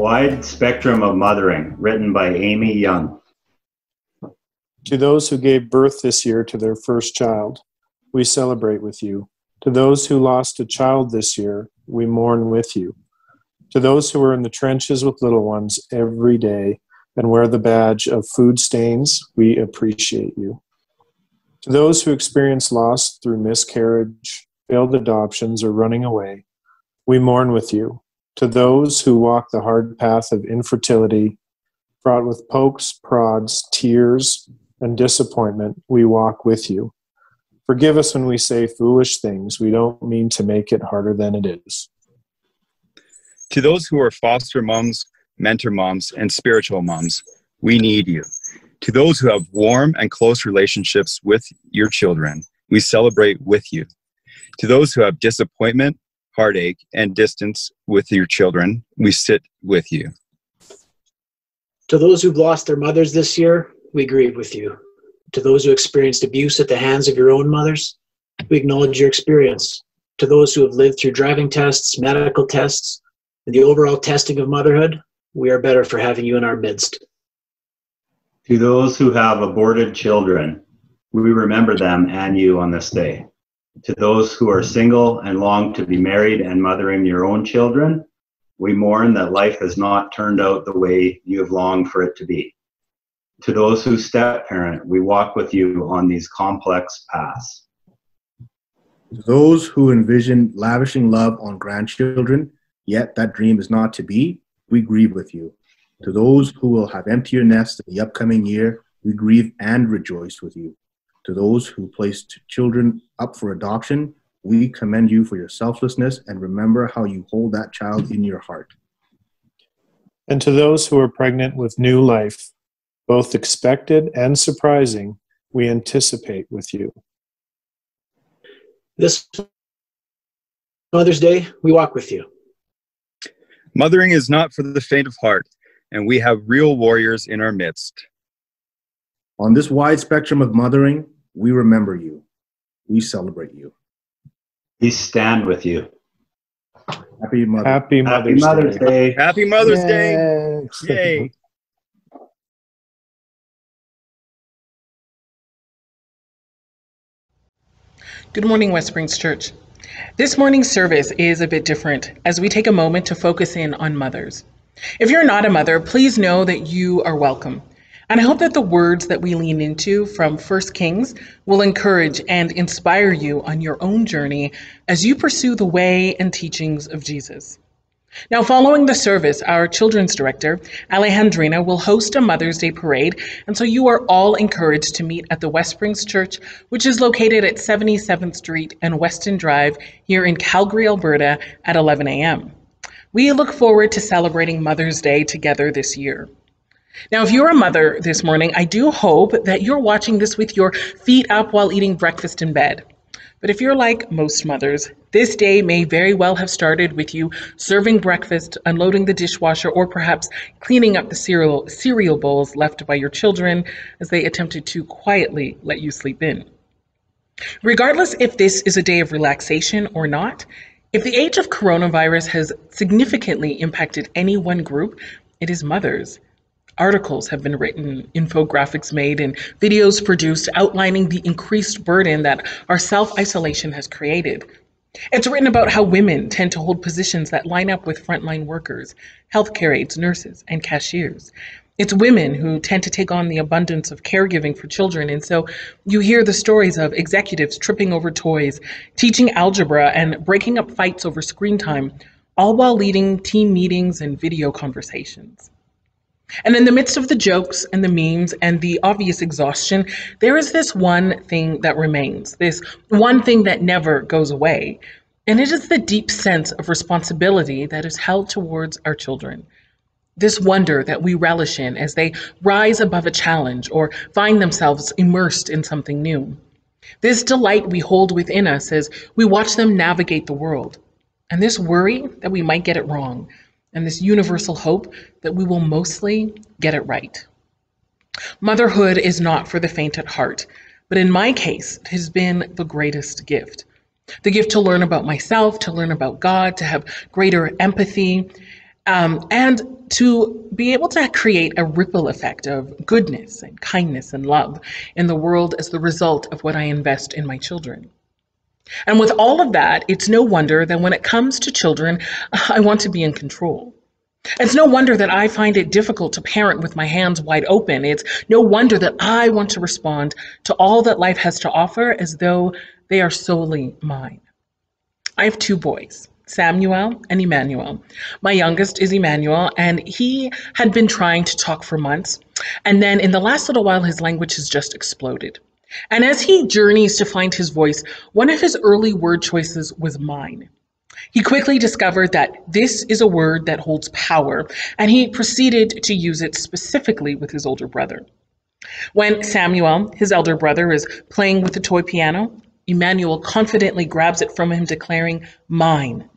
Wide Spectrum of Mothering, written by Amy Young. To those who gave birth this year to their first child, we celebrate with you. To those who lost a child this year, we mourn with you. To those who are in the trenches with little ones every day and wear the badge of food stains, we appreciate you. To those who experience loss through miscarriage, failed adoptions, or running away, we mourn with you. To those who walk the hard path of infertility, fraught with pokes, prods, tears, and disappointment, we walk with you. Forgive us when we say foolish things. We don't mean to make it harder than it is. To those who are foster moms, mentor moms, and spiritual moms, we need you. To those who have warm and close relationships with your children, we celebrate with you. To those who have disappointment, heartache, and distance with your children, we sit with you. To those who've lost their mothers this year, we grieve with you. To those who experienced abuse at the hands of your own mothers, we acknowledge your experience. To those who have lived through driving tests, medical tests, and the overall testing of motherhood, we are better for having you in our midst. To those who have aborted children, we remember them and you on this day. To those who are single and long to be married and mothering your own children, we mourn that life has not turned out the way you have longed for it to be. To those who step-parent, we walk with you on these complex paths. To those who envision lavishing love on grandchildren, yet that dream is not to be, we grieve with you. To those who will have emptier nests in the upcoming year, we grieve and rejoice with you. To those who placed children up for adoption, we commend you for your selflessness and remember how you hold that child in your heart. And to those who are pregnant with new life, both expected and surprising, we anticipate with you. This Mother's Day, we walk with you. Mothering is not for the faint of heart, and we have real warriors in our midst. On this wide spectrum of mothering, we remember you. We celebrate you. We stand with you. Happy Mother's, Happy Mother's Day. Happy Mother's Day. Yay. Good morning, West Springs Church. This morning's service is a bit different as we take a moment to focus in on mothers. If you're not a mother, please know that you are welcome. And I hope that the words that we lean into from 1 Kings will encourage and inspire you on your own journey as you pursue the way and teachings of Jesus. Now, following the service, our children's director, Alejandrina, will host a Mother's Day parade, and so you are all encouraged to meet at the West Springs Church, which is located at 77th Street and Weston Drive here in Calgary, Alberta at 11 a.m. We look forward to celebrating Mother's Day together this year. Now, if you're a mother this morning, I do hope that you're watching this with your feet up while eating breakfast in bed. But if you're like most mothers, this day may very well have started with you serving breakfast, unloading the dishwasher, or perhaps cleaning up the cereal bowls left by your children as they attempted to quietly let you sleep in. Regardless if this is a day of relaxation or not, if the age of coronavirus has significantly impacted any one group, it is mothers. Articles have been written, infographics made, and videos produced outlining the increased burden that our self-isolation has created. It's written about how women tend to hold positions that line up with frontline workers, healthcare aides, nurses, and cashiers. It's women who tend to take on the abundance of caregiving for children, and so you hear the stories of executives tripping over toys, teaching algebra, and breaking up fights over screen time, all while leading team meetings and video conversations. And in the midst of the jokes and the memes and the obvious exhaustion, there is this one thing that remains, this one thing that never goes away. And it is the deep sense of responsibility that is held towards our children. This wonder that we relish in as they rise above a challenge or find themselves immersed in something new. This delight we hold within us as we watch them navigate the world. And this worry that we might get it wrong. And this universal hope that we will mostly get it right. Motherhood is not for the faint at heart, but in my case, it has been the greatest gift. The gift to learn about myself, to learn about God, to have greater empathy, and to be able to create a ripple effect of goodness and kindness and love in the world as the result of what I invest in my children. And with all of that, it's no wonder that when it comes to children, I want to be in control. It's no wonder that I find it difficult to parent with my hands wide open. It's no wonder that I want to respond to all that life has to offer as though they are solely mine. I have two boys, Samuel and Emmanuel. My youngest is Emmanuel, and he had been trying to talk for months. And then in the last little while, his language has just exploded. And as he journeys to find his voice, one of his early word choices was mine. He quickly discovered that this is a word that holds power, and he proceeded to use it specifically with his older brother. When Samuel, his elder brother, is playing with the toy piano, Emmanuel confidently grabs it from him, declaring, mine.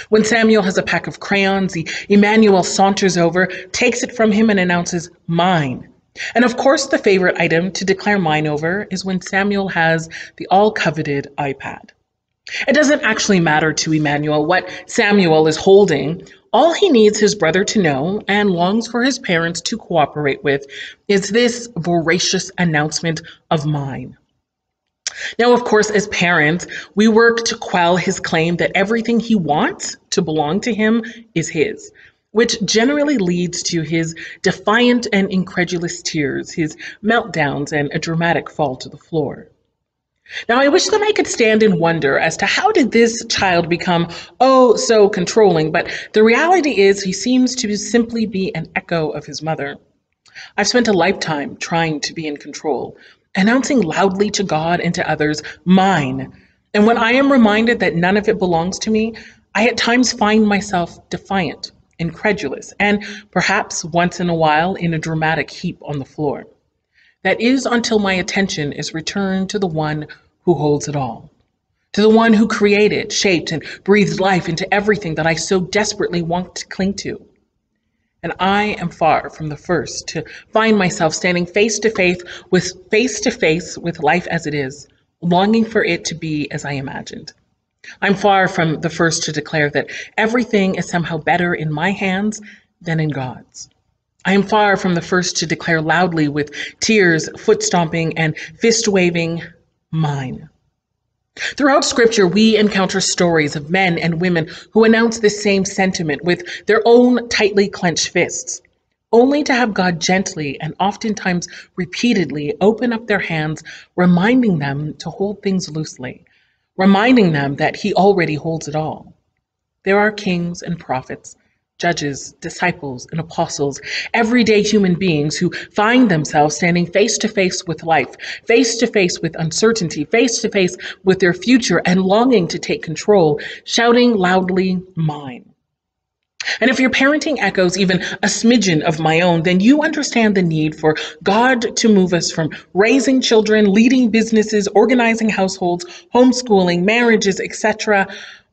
When Samuel has a pack of crayons, Emmanuel saunters over, takes it from him, and announces, mine. And of course, the favorite item to declare mine over is when Samuel has the all-coveted iPad. It doesn't actually matter to Emmanuel what Samuel is holding. All he needs his brother to know and longs for his parents to cooperate with is this voracious announcement of mine. Now, of course, as parents, we work to quell his claim that everything he wants to belong to him is his, which generally leads to his defiant and incredulous tears, his meltdowns, and a dramatic fall to the floor. Now, I wish that I could stand in wonder as to how did this child become, oh, so controlling, but the reality is he seems to simply be an echo of his mother. I've spent a lifetime trying to be in control, announcing loudly to God and to others, mine. And when I am reminded that none of it belongs to me, I at times find myself defiant, incredulous, and perhaps once in a while in a dramatic heap on the floor. That is until my attention is returned to the one who holds it all, to the one who created, shaped, and breathed life into everything that I so desperately want to cling to. And I am far from the first to find myself standing face to face with life as it is, longing for it to be as I imagined. I'm far from the first to declare that everything is somehow better in my hands than in God's. I am far from the first to declare loudly with tears, foot stomping, and fist waving, mine. Throughout Scripture, we encounter stories of men and women who announce this same sentiment with their own tightly clenched fists, only to have God gently and oftentimes repeatedly open up their hands, reminding them to hold things loosely, reminding them that He already holds it all. There are kings and prophets, judges, disciples, and apostles, everyday human beings who find themselves standing face to face with life, face to face with uncertainty, face to face with their future, and longing to take control, shouting loudly, mine. And if your parenting echoes even a smidgen of my own, then you understand the need for God to move us from raising children, leading businesses, organizing households, homeschooling, marriages, etc.,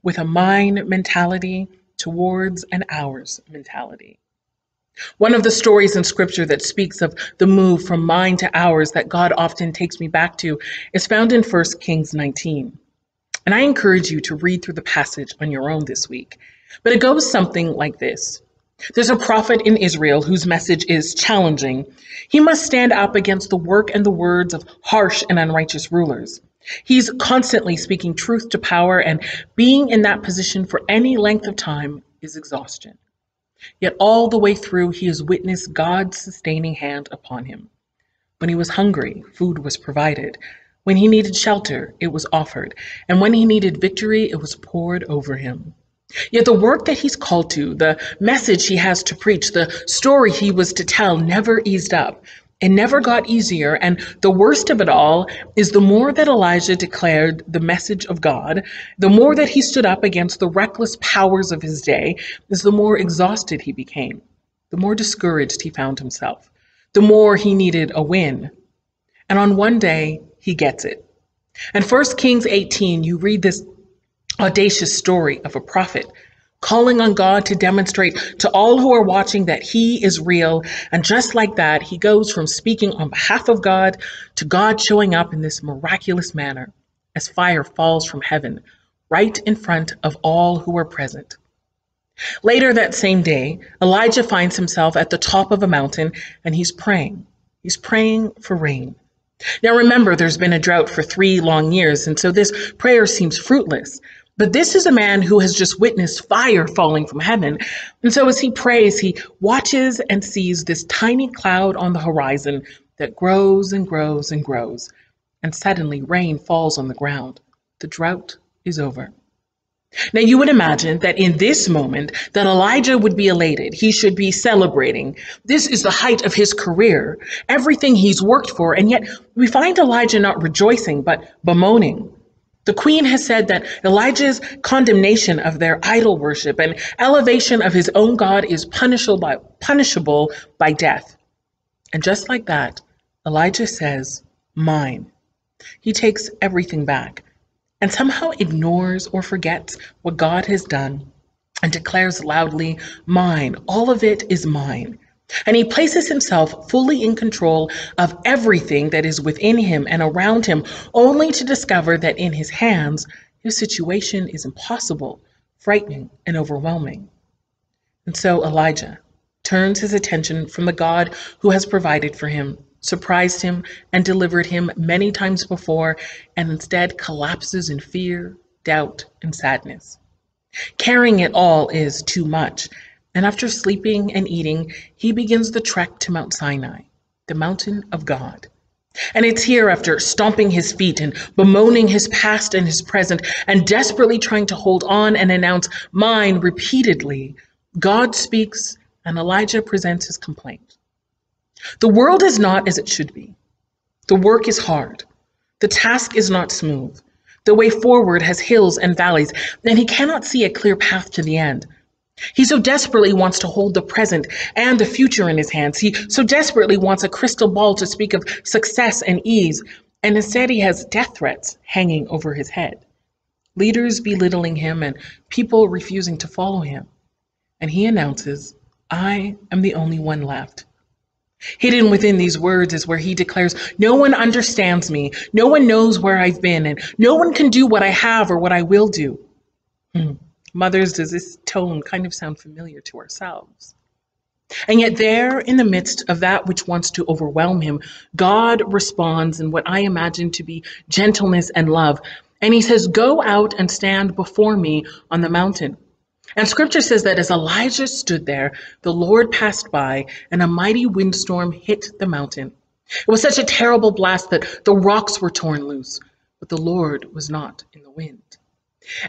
with a mine mentality towards an ours mentality. One of the stories in Scripture that speaks of the move from mine to ours that God often takes me back to is found in 1 Kings 19. And I encourage you to read through the passage on your own this week. But it goes something like this. There's a prophet in Israel whose message is challenging. He must stand up against the work and the words of harsh and unrighteous rulers. He's constantly speaking truth to power, and being in that position for any length of time is exhaustion. Yet all the way through, he has witnessed God's sustaining hand upon him. When he was hungry, food was provided. When he needed shelter, it was offered. And when he needed victory, it was poured over him. Yet the work that he's called to, the message he has to preach, the story he was to tell never eased up. It never got easier, and the worst of it all is the more that Elijah declared the message of God, the more that he stood up against the reckless powers of his day, is the more exhausted he became, the more discouraged he found himself, the more he needed a win. And on one day, he gets it. In 1 Kings 18, you read this audacious story of a prophet calling on God to demonstrate to all who are watching that he is real. And just like that, he goes from speaking on behalf of God to God showing up in this miraculous manner as fire falls from heaven right in front of all who are present. Later that same day, Elijah finds himself at the top of a mountain and he's praying. He's praying for rain. Now remember, there's been a drought for 3 long years, and so this prayer seems fruitless. But this is a man who has just witnessed fire falling from heaven. And so as he prays, he watches and sees this tiny cloud on the horizon that grows and grows and grows. And suddenly rain falls on the ground. The drought is over. Now you would imagine that in this moment that Elijah would be elated. He should be celebrating. This is the height of his career, everything he's worked for, and yet we find Elijah not rejoicing but bemoaning. The queen has said that Elijah's condemnation of their idol worship and elevation of his own God is punishable by death. And just like that, Elijah says, "Mine." He takes everything back and somehow ignores or forgets what God has done and declares loudly, "Mine, all of it is mine." And he places himself fully in control of everything that is within him and around him, only to discover that in his hands, his situation is impossible, frightening, and overwhelming. And so Elijah turns his attention from the God who has provided for him, surprised him, and delivered him many times before, and instead collapses in fear, doubt, and sadness. Carrying it all is too much, and after sleeping and eating, he begins the trek to Mount Sinai, the mountain of God. And it's here, after stomping his feet and bemoaning his past and his present, and desperately trying to hold on and announce "mine" repeatedly, God speaks and Elijah presents his complaint. The world is not as it should be. The work is hard. The task is not smooth. The way forward has hills and valleys, and he cannot see a clear path to the end. He so desperately wants to hold the present and the future in his hands. He so desperately wants a crystal ball to speak of success and ease, and instead he has death threats hanging over his head. Leaders belittling him and people refusing to follow him. And he announces, "I am the only one left." Hidden within these words is where he declares, "No one understands me, no one knows where I've been, and no one can do what I have or what I will do." Mothers, does this tone kind of sound familiar to ourselves? And yet there, in the midst of that which wants to overwhelm him, God responds in what I imagine to be gentleness and love. And he says, "Go out and stand before me on the mountain." And scripture says that as Elijah stood there, the Lord passed by and a mighty windstorm hit the mountain. It was such a terrible blast that the rocks were torn loose, but the Lord was not in the wind.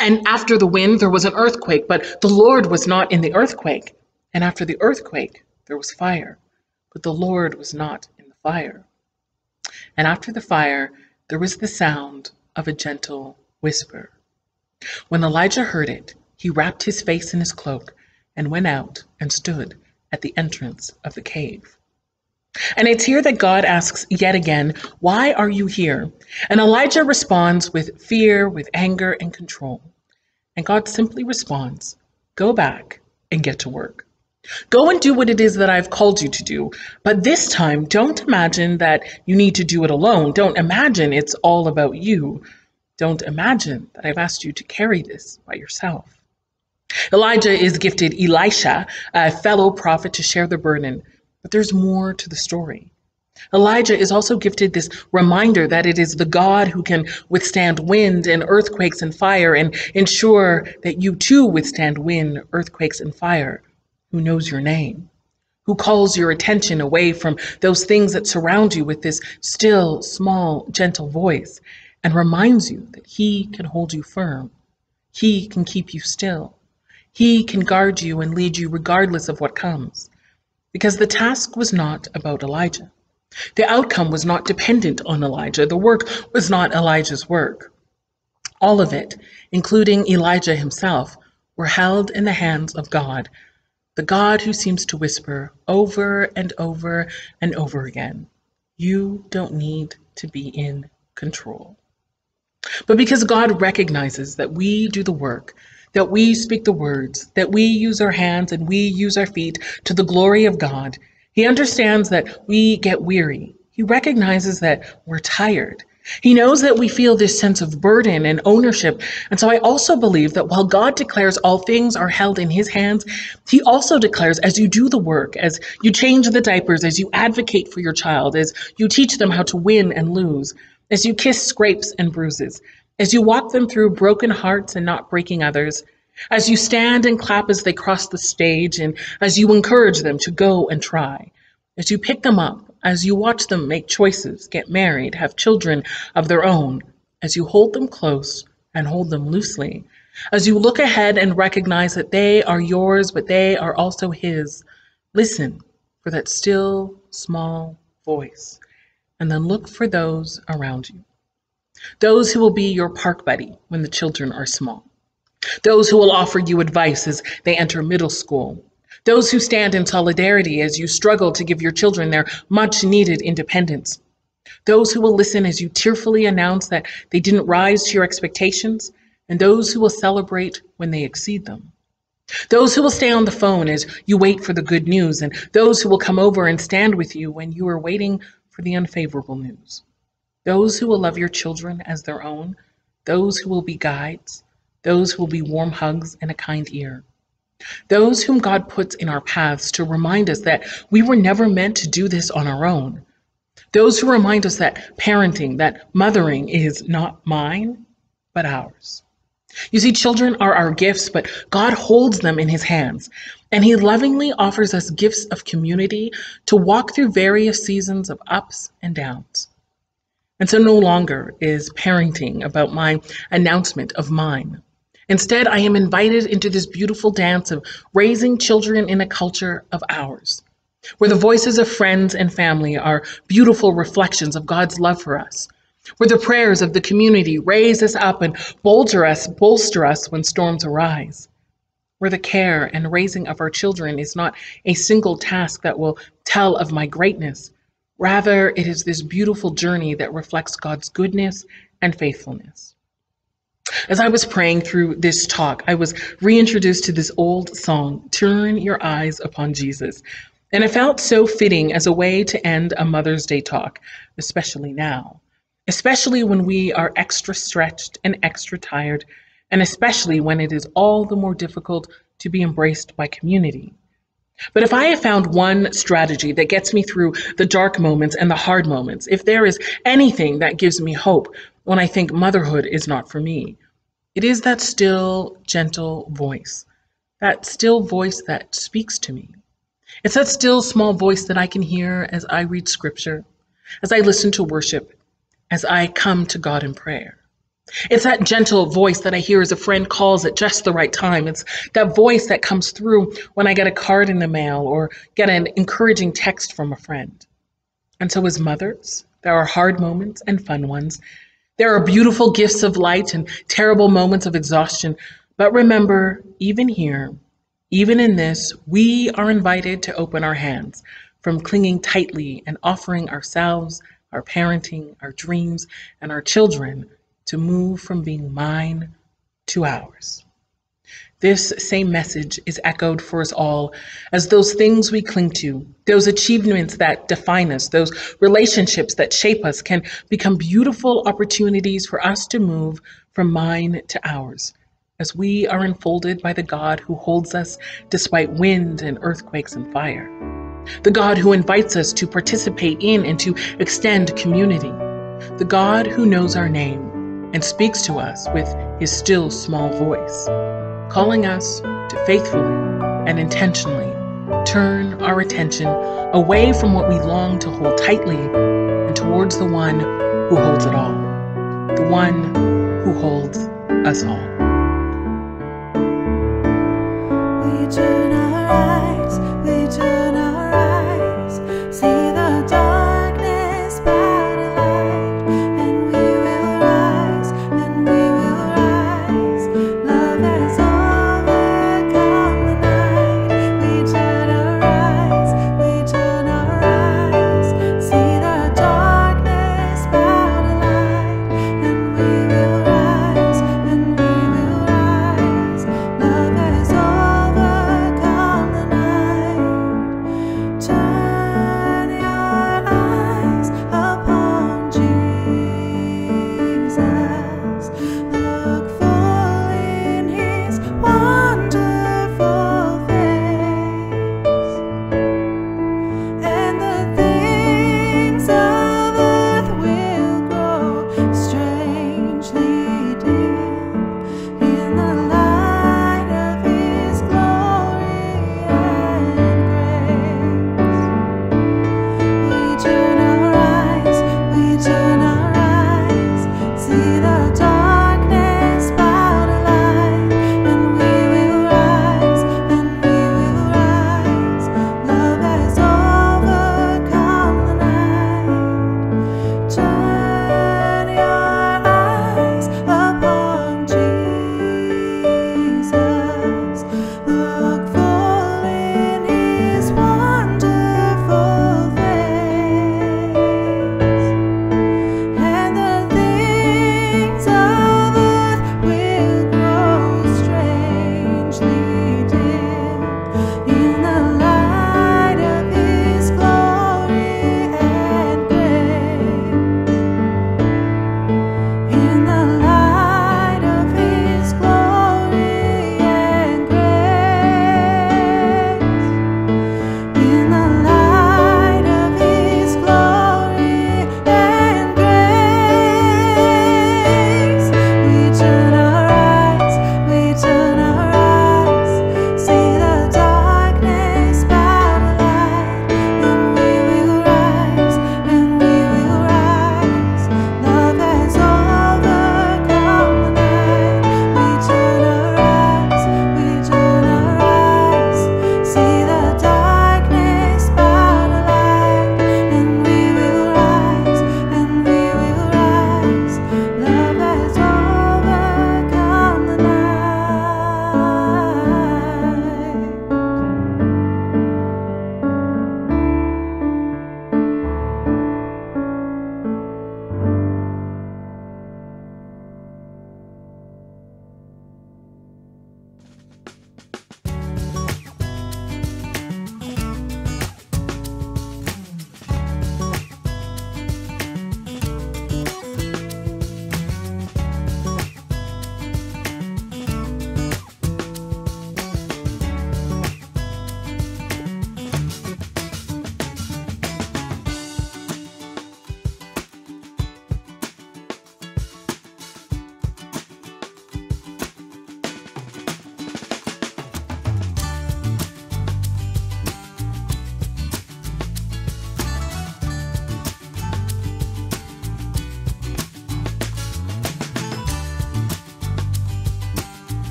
And after the wind, there was an earthquake, but the Lord was not in the earthquake. And after the earthquake, there was fire, but the Lord was not in the fire. And after the fire, there was the sound of a gentle whisper. When Elijah heard it, he wrapped his face in his cloak and went out and stood at the entrance of the cave. And it's here that God asks yet again, "Why are you here?" And Elijah responds with fear, with anger, and control. And God simply responds, "Go back and get to work. Go and do what it is that I've called you to do. But this time, don't imagine that you need to do it alone. Don't imagine it's all about you. Don't imagine that I've asked you to carry this by yourself." Elijah is gifted Elisha, a fellow prophet, to share the burden, but there's more to the story. Elijah is also gifted this reminder that it is the God who can withstand wind and earthquakes and fire and ensure that you too withstand wind, earthquakes, and fire, who knows your name, who calls your attention away from those things that surround you with this still, small, gentle voice and reminds you that he can hold you firm. He can keep you still. He can guard you and lead you regardless of what comes. Because the task was not about Elijah. The outcome was not dependent on Elijah. The work was not Elijah's work. All of it, including Elijah himself, were held in the hands of God, the God who seems to whisper over and over and over again, "You don't need to be in control." But because God recognizes that we do the work, that we speak the words, that we use our hands and we use our feet to the glory of God, he understands that we get weary. He recognizes that we're tired. He knows that we feel this sense of burden and ownership. And so I also believe that while God declares all things are held in his hands, he also declares as you do the work, as you change the diapers, as you advocate for your child, as you teach them how to win and lose, as you kiss scrapes and bruises, as you walk them through broken hearts and not breaking others, as you stand and clap as they cross the stage, and as you encourage them to go and try, as you pick them up, as you watch them make choices, get married, have children of their own, as you hold them close and hold them loosely, as you look ahead and recognize that they are yours, but they are also his, listen for that still, small voice, and then look for those around you. Those who will be your park buddy when the children are small. Those who will offer you advice as they enter middle school. Those who stand in solidarity as you struggle to give your children their much needed independence. Those who will listen as you tearfully announce that they didn't rise to your expectations, and those who will celebrate when they exceed them. Those who will stay on the phone as you wait for the good news, and those who will come over and stand with you when you are waiting for the unfavorable news. Those who will love your children as their own, those who will be guides, those who will be warm hugs and a kind ear. Those whom God puts in our paths to remind us that we were never meant to do this on our own. Those who remind us that parenting, that mothering is not mine, but ours. You see, children are our gifts, but God holds them in his hands, and he lovingly offers us gifts of community to walk through various seasons of ups and downs. And so no longer is parenting about my announcement of mine. Instead, I am invited into this beautiful dance of raising children in a culture of ours, where the voices of friends and family are beautiful reflections of God's love for us, where the prayers of the community raise us up and bolster us when storms arise, where the care and raising of our children is not a single task that will tell of my greatness. Rather, it is this beautiful journey that reflects God's goodness and faithfulness. As I was praying through this talk, I was reintroduced to this old song, Turn Your Eyes Upon Jesus. And it felt so fitting as a way to end a Mother's Day talk, especially now, especially when we are extra stretched and extra tired, and especially when it is all the more difficult to be embraced by community. But if I have found one strategy that gets me through the dark moments and the hard moments, if there is anything that gives me hope when I think motherhood is not for me, it is that still, gentle voice, that still voice that speaks to me. It's that still, small voice that I can hear as I read scripture, as I listen to worship, as I come to God in prayer. It's that gentle voice that I hear as a friend calls at just the right time. It's that voice that comes through when I get a card in the mail or get an encouraging text from a friend. And so as mothers, there are hard moments and fun ones. There are beautiful gifts of light and terrible moments of exhaustion. But remember, even here, even in this, we are invited to open our hands from clinging tightly and offering ourselves, our parenting, our dreams, and our children to move from being mine to ours. This same message is echoed for us all as those things we cling to, those achievements that define us, those relationships that shape us can become beautiful opportunities for us to move from mine to ours, as we are enfolded by the God who holds us despite wind and earthquakes and fire, the God who invites us to participate in and to extend community, the God who knows our name and speaks to us with his still small voice, calling us to faithfully and intentionally turn our attention away from what we long to hold tightly and towards the one who holds it all, the one who holds us all. We turn